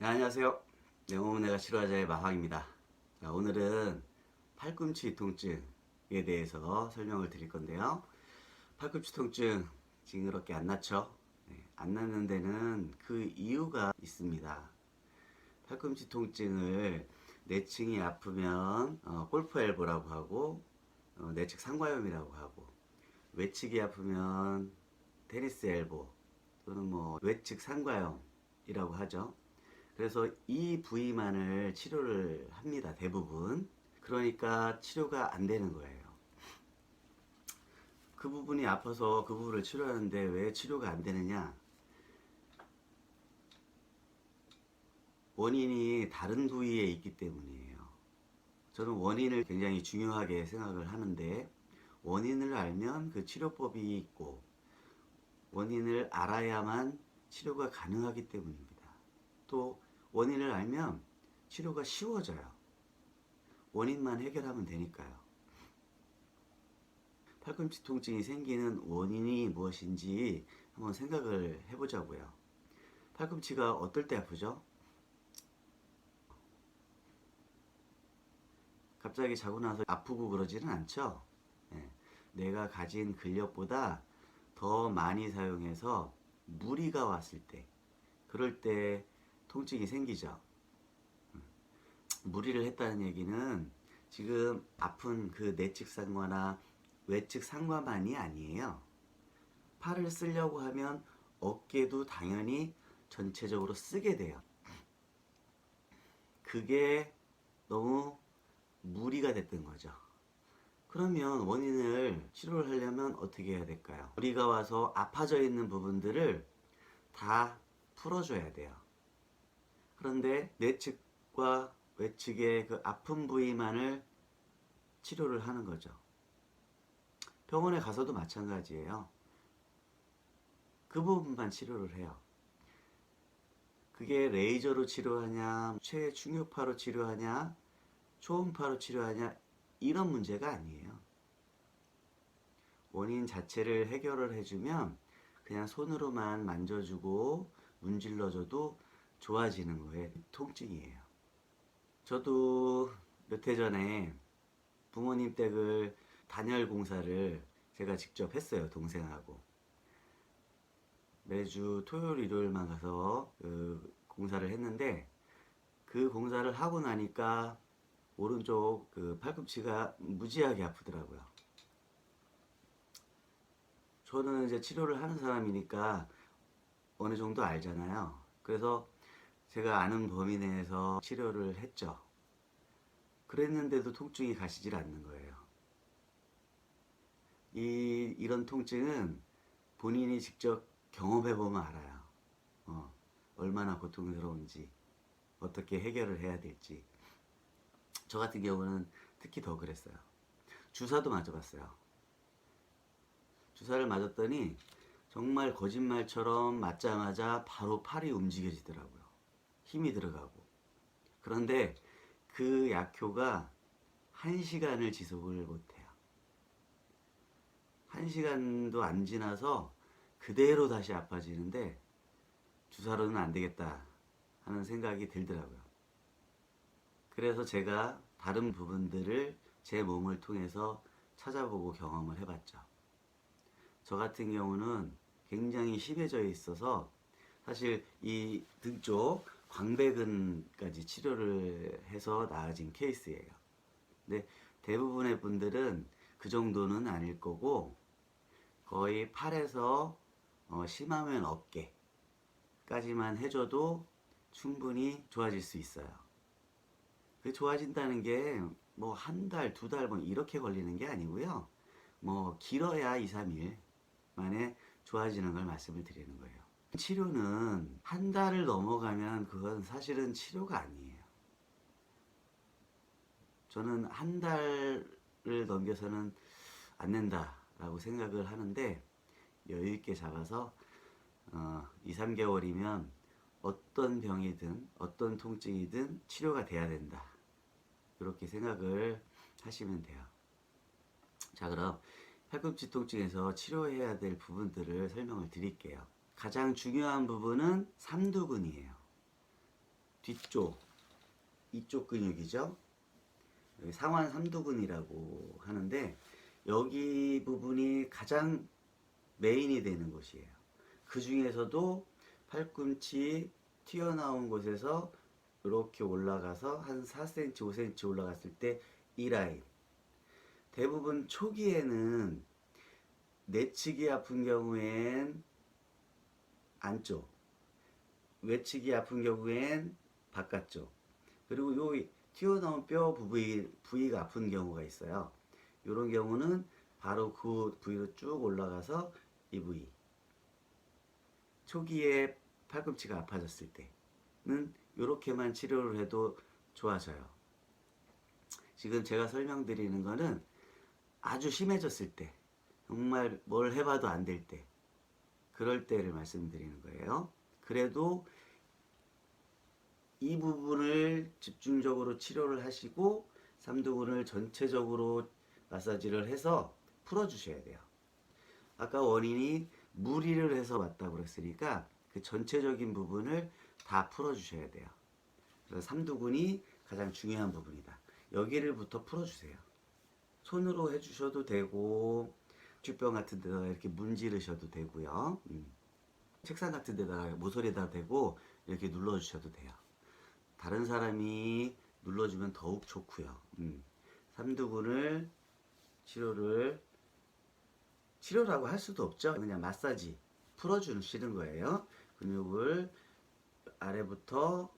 네, 안녕하세요. 내 몸은 내가 치료하자의 마황입니다. 자, 오늘은 팔꿈치 통증에 대해서 설명을 드릴 건데요. 팔꿈치 통증 징그럽게 안 낫죠? 네, 안 낫는 데는 그 이유가 있습니다. 팔꿈치 통증을 내층이 아프면 골프 엘보라고 하고 내측 상과염이라고 하고, 외측이 아프면 테니스 엘보 또는 외측 상과염이라고 하죠. 그래서 이 부위만을 치료를 합니다, 대부분. 그러니까 치료가 안 되는 거예요. 그 부분이 아파서 그 부분을 치료하는데 왜 치료가 안 되느냐? 원인이 다른 부위에 있기 때문이에요. 저는 원인을 굉장히 중요하게 생각을 하는데, 원인을 알면 그 치료법이 있고, 원인을 알아야만 치료가 가능하기 때문입니다. 또 원인을 알면 치료가 쉬워져요. 원인만 해결하면 되니까요. 팔꿈치 통증이 생기는 원인이 무엇인지 한번 생각을 해보자고요. 팔꿈치가 어떨 때 아프죠? 갑자기 자고 나서 아프고 그러지는 않죠? 네. 내가 가진 근력보다 더 많이 사용해서 무리가 왔을 때, 그럴 때 통증이 생기죠. 무리를 했다는 얘기는 지금 아픈 그 내측 상과나 외측 상과만이 아니에요. 팔을 쓰려고 하면 어깨도 당연히 전체적으로 쓰게 돼요. 그게 너무 무리가 됐던 거죠. 그러면 원인을 치료를 하려면 어떻게 해야 될까요? 무리가 와서 아파져 있는 부분들을 다 풀어줘야 돼요. 그런데 내측과 외측의 그 아픈 부위만을 치료를 하는 거죠. 병원에 가서도 마찬가지예요. 그 부분만 치료를 해요. 그게 레이저로 치료하냐, 최충격파로 치료하냐, 초음파로 치료하냐, 이런 문제가 아니에요. 원인 자체를 해결을 해주면 그냥 손으로만 만져주고 문질러줘도 좋아지는 거예요. 통증이에요. 저도 몇 해 전에 부모님 댁을 단열 공사를 제가 직접 했어요, 동생하고. 매주 토요일 일요일만 가서 그 공사를 했는데, 그 공사를 하고 나니까 오른쪽 그 팔꿈치가 무지하게 아프더라고요. 저는 이제 치료를 하는 사람이니까 어느 정도 알잖아요. 그래서 제가 아는 범위 내에서 치료를 했죠. 그랬는데도 통증이 가시질 않는 거예요. 이런 통증은 본인이 직접 경험해보면 알아요. 얼마나 고통스러운지, 어떻게 해결을 해야 될지. 저 같은 경우는 특히 더 그랬어요. 주사도 맞아봤어요. 주사를 맞았더니 정말 거짓말처럼 맞자마자 바로 팔이 움직여지더라고요. 힘이 들어가고. 그런데 그 약효가 1시간을 지속을 못해요. 1시간도 안 지나서 그대로 다시 아파지는데, 주사로는 안 되겠다 하는 생각이 들더라고요. 그래서 제가 다른 부분들을 제 몸을 통해서 찾아보고 경험을 해봤죠. 저 같은 경우는 굉장히 심해져 있어서 사실 이 등 쪽 광배근까지 치료를 해서 나아진 케이스예요. 근데 대부분의 분들은 그 정도는 아닐 거고, 거의 팔에서 심하면 어깨까지만 해줘도 충분히 좋아질 수 있어요. 그 좋아진다는 게 뭐 한 달, 두 달 뭐 이렇게 걸리는 게 아니고요. 뭐 길어야 2, 3일 만에 좋아지는 걸 말씀을 드리는 거예요. 치료는 한 달을 넘어가면 그건 사실은 치료가 아니에요. 저는 한 달을 넘겨서는 안 된다라고 생각을 하는데, 여유 있게 잡아서 2, 3개월이면 어떤 병이든 어떤 통증이든 치료가 돼야 된다, 이렇게 생각을 하시면 돼요. 자, 그럼 팔꿈치 통증에서 치료해야 될 부분들을 설명을 드릴게요. 가장 중요한 부분은 삼두근이에요. 뒤쪽 이쪽 근육이죠. 여기 상완 삼두근이라고 하는데 여기 부분이 가장 메인이 되는 곳이에요. 그 중에서도 팔꿈치 튀어나온 곳에서 이렇게 올라가서 한 4cm, 5cm 올라갔을 때 이 라인. 대부분 초기에는 내치기 아픈 경우엔 안쪽, 외치기 아픈 경우엔 바깥쪽, 그리고 요 튀어나온 뼈 부위가 아픈 경우가 있어요. 이런 경우는 바로 그 부위로 쭉 올라가서 이 부위. 초기에 팔꿈치가 아파졌을 때는 이렇게만 치료를 해도 좋아져요. 지금 제가 설명드리는 거는 아주 심해졌을 때, 정말 뭘 해봐도 안 될 때, 그럴 때를 말씀드리는 거예요. 그래도 이 부분을 집중적으로 치료를 하시고 삼두근을 전체적으로 마사지를 해서 풀어주셔야 돼요. 아까 원인이 무리를 해서 왔다고 그랬으니까 그 전체적인 부분을 다 풀어주셔야 돼요. 그래서 삼두근이 가장 중요한 부분이다. 여기를부터 풀어주세요. 손으로 해주셔도 되고 쥐병 같은 데다가 이렇게 문지르셔도 되고요. 책상 같은 데다가 모서리에다 대고 이렇게 눌러주셔도 돼요. 다른 사람이 눌러주면 더욱 좋고요. 삼두근을 치료라고 할 수도 없죠. 그냥 마사지 풀어주시는 거예요. 근육을 아래부터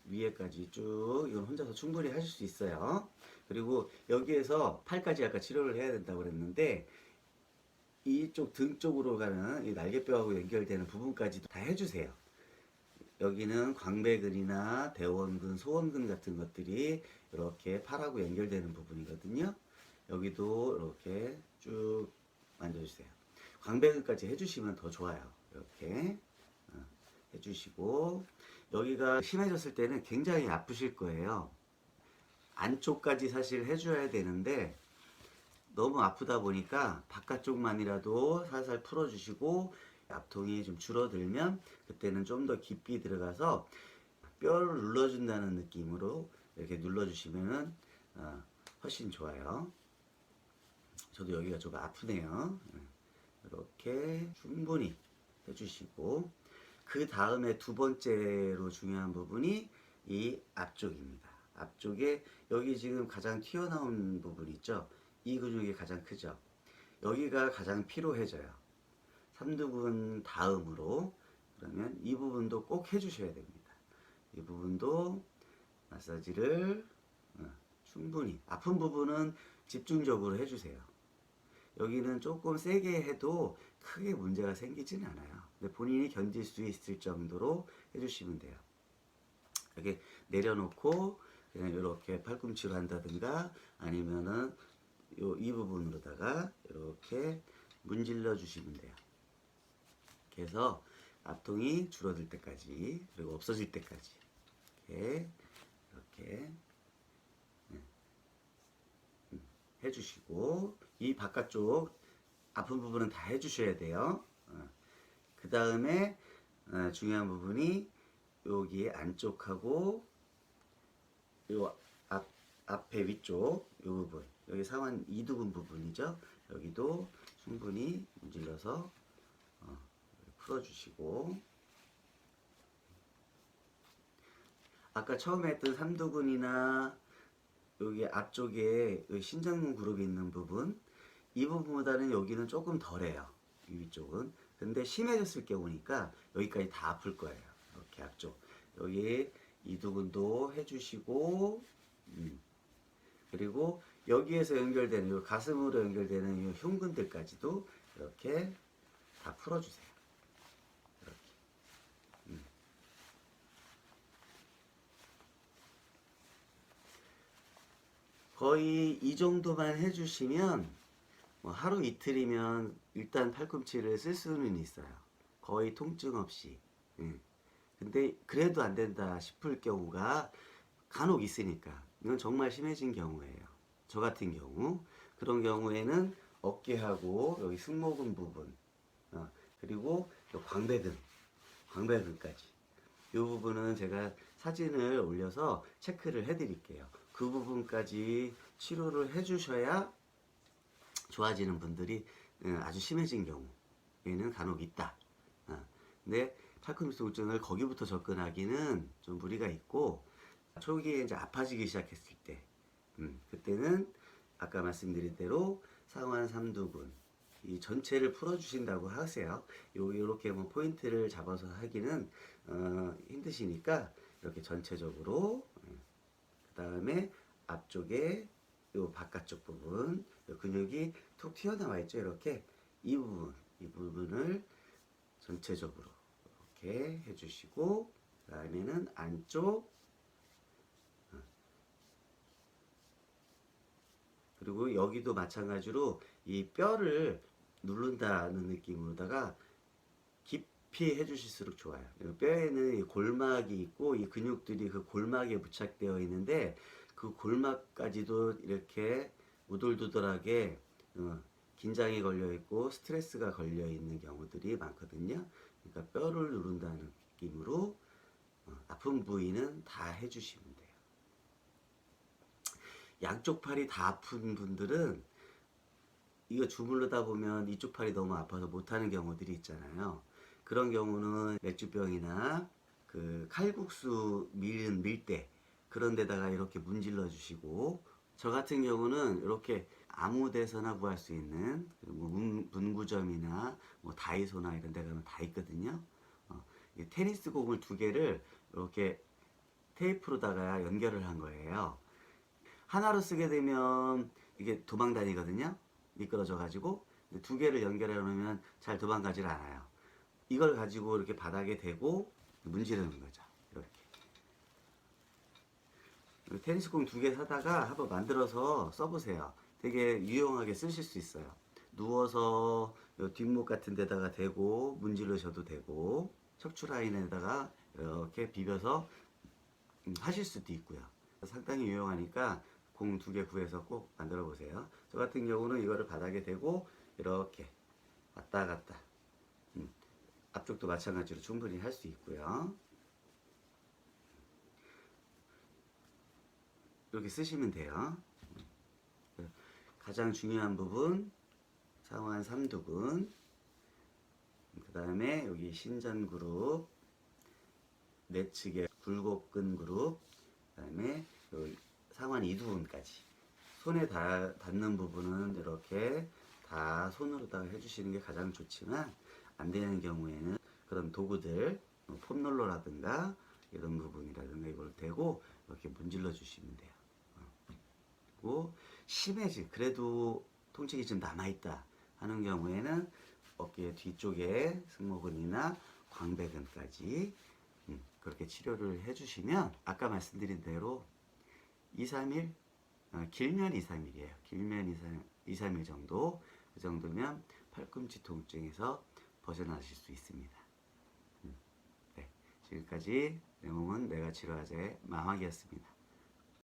위에까지 쭉 이건 혼자서 충분히 하실 수 있어요. 그리고 여기에서 팔까지 아까 치료를 해야 된다고 그랬는데 이쪽 등 쪽으로 가는 이 날개뼈하고 연결되는 부분까지도 다 해주세요. 여기는 광배근이나 대원근, 소원근 같은 것들이 이렇게 팔하고 연결되는 부분이거든요. 여기도 이렇게 쭉 만져주세요. 광배근까지 해주시면 더 좋아요. 이렇게 해주시고 여기가 심해졌을 때는 굉장히 아프실 거예요. 안쪽까지 사실 해줘야 되는데 너무 아프다 보니까 바깥쪽만이라도 살살 풀어주시고 압통이 좀 줄어들면 그때는 좀 더 깊이 들어가서 뼈를 눌러준다는 느낌으로 이렇게 눌러주시면은 훨씬 좋아요. 저도 여기가 좀 아프네요. 이렇게 충분히 해주시고 그 다음에 두 번째로 중요한 부분이 이 앞쪽입니다. 앞쪽에 여기 지금 가장 튀어나온 부분 있죠? 이 근육이 가장 크죠? 여기가 가장 피로해져요. 삼두근 다음으로. 그러면 이 부분도 꼭 해주셔야 됩니다. 이 부분도 마사지를 충분히 아픈 부분은 집중적으로 해주세요. 여기는 조금 세게 해도 크게 문제가 생기진 않아요. 근데 본인이 견딜 수 있을 정도로 해주시면 돼요. 이렇게 내려놓고 그냥 이렇게 팔꿈치로 한다든가 아니면은 이 부분으로다가 이렇게 문질러 주시면 돼요. 그래서 압통이 줄어들 때까지 그리고 없어질 때까지 이렇게 해주시고 이 바깥쪽 아픈 부분은 다 해주셔야 돼요. 그 다음에 중요한 부분이 여기 안쪽하고 요 앞에 위쪽 이 부분 여기 상완 이두근 부분이죠. 여기도 충분히 문질러서 풀어주시고 아까 처음에 했던 삼두근이나 여기 앞쪽에 신장근 그룹이 있는 부분 이 부분보다는 여기는 조금 덜해요. 이 위쪽은. 근데 심해졌을 경우니까 여기까지 다 아플 거예요. 이렇게 앞쪽 여기 이두근도 해주시고 그리고 여기에서 연결되는 이 가슴으로 연결되는 이 흉근들까지도 이렇게 다 풀어주세요. 이렇게. 거의 이 정도만 해주시면 뭐 하루 이틀이면 일단 팔꿈치를 쓸 수는 있어요. 거의 통증 없이. 근데 그래도 안 된다 싶을 경우가 간혹 있으니까 이건 정말 심해진 경우예요. 저 같은 경우 그런 경우에는 어깨하고 여기 승모근 부분 그리고 광배근까지 이 부분은 제가 사진을 올려서 체크를 해드릴게요. 그 부분까지 치료를 해주셔야 좋아지는 분들이 아주 심해진 경우에는 간혹 있다. 근데 팔꿈치 통증을 거기부터 접근하기는 좀 무리가 있고, 초기에 이제 아파지기 시작했을 때, 그때는 아까 말씀드린 대로 상완 삼두근 이 전체를 풀어주신다고 하세요. 요렇게 뭐 포인트를 잡아서 하기는 힘드시니까 이렇게 전체적으로, 그 다음에 앞쪽에 요 바깥쪽 부분, 요 근육이 툭 튀어나와 있죠. 이렇게 이 부분을 전체적으로 이렇게 해주시고, 그 다음에는 안쪽, 그리고 여기도 마찬가지로 이 뼈를 누른다는 느낌으로다가 깊이 해주실수록 좋아요. 뼈에는 이 골막이 있고 이 근육들이 그 골막에 부착되어 있는데, 그 골막까지도 이렇게 우돌두돌하게 긴장이 걸려 있고 스트레스가 걸려 있는 경우들이 많거든요. 그러니까 뼈를 누른다는 느낌으로 아픈 부위는 다 해주시면 돼요. 양쪽 팔이 다 아픈 분들은 이거 주물르다 보면 이쪽 팔이 너무 아파서 못하는 경우들이 있잖아요. 그런 경우는 맥주병이나 그 칼국수 밀대 그런 데다가 이렇게 문질러 주시고, 저 같은 경우는 이렇게 아무 데서나 구할 수 있는 뭐 문구점이나 뭐 다이소나 이런 데 가면 다 있거든요. 테니스 공을 두 개를 이렇게 테이프로다가 연결을 한 거예요. 하나로 쓰게 되면 이게 도망 다니거든요. 미끄러져 가지고. 두 개를 연결해 놓으면 잘 도망가질 않아요. 이걸 가지고 이렇게 바닥에 대고 문지르는 거죠. 이렇게. 테니스공 두 개 사다가 한번 만들어서 써보세요. 되게 유용하게 쓰실 수 있어요. 누워서 뒷목 같은 데다가 대고 문지르셔도 되고, 척추 라인에다가 이렇게 비벼서 하실 수도 있고요. 상당히 유용하니까 공 두 개 구해서 꼭 만들어 보세요. 저 같은 경우는 이거를 바닥에 대고 이렇게 왔다 갔다, 앞쪽도 마찬가지로 충분히 할 수 있고요. 이렇게 쓰시면 돼요. 가장 중요한 부분 상완 삼두근, 그 다음에 여기 신전 그룹, 내측의 굴곡근 그룹, 그 다음에 상완 이두근까지 손에 닿는 부분은 이렇게 다 손으로다가 해주시는 게 가장 좋지만, 안 되는 경우에는 그런 도구들, 폼롤러라든가 이런 부분이라든가 이걸 대고 이렇게 문질러 주시면 돼요. 그리고 심해지 그래도 통증이 좀 남아있다 하는 경우에는 어깨 뒤쪽에 승모근이나 광배근까지 그렇게 치료를 해주시면, 아까 말씀드린 대로 2, 3일, 길면 2, 3일이에요. 길면 2, 3일 정도, 그 정도면 팔꿈치 통증에서 벗어나실 수 있습니다. 네, 지금까지 내 몸은 내가 치료하자의 마막이었습니다.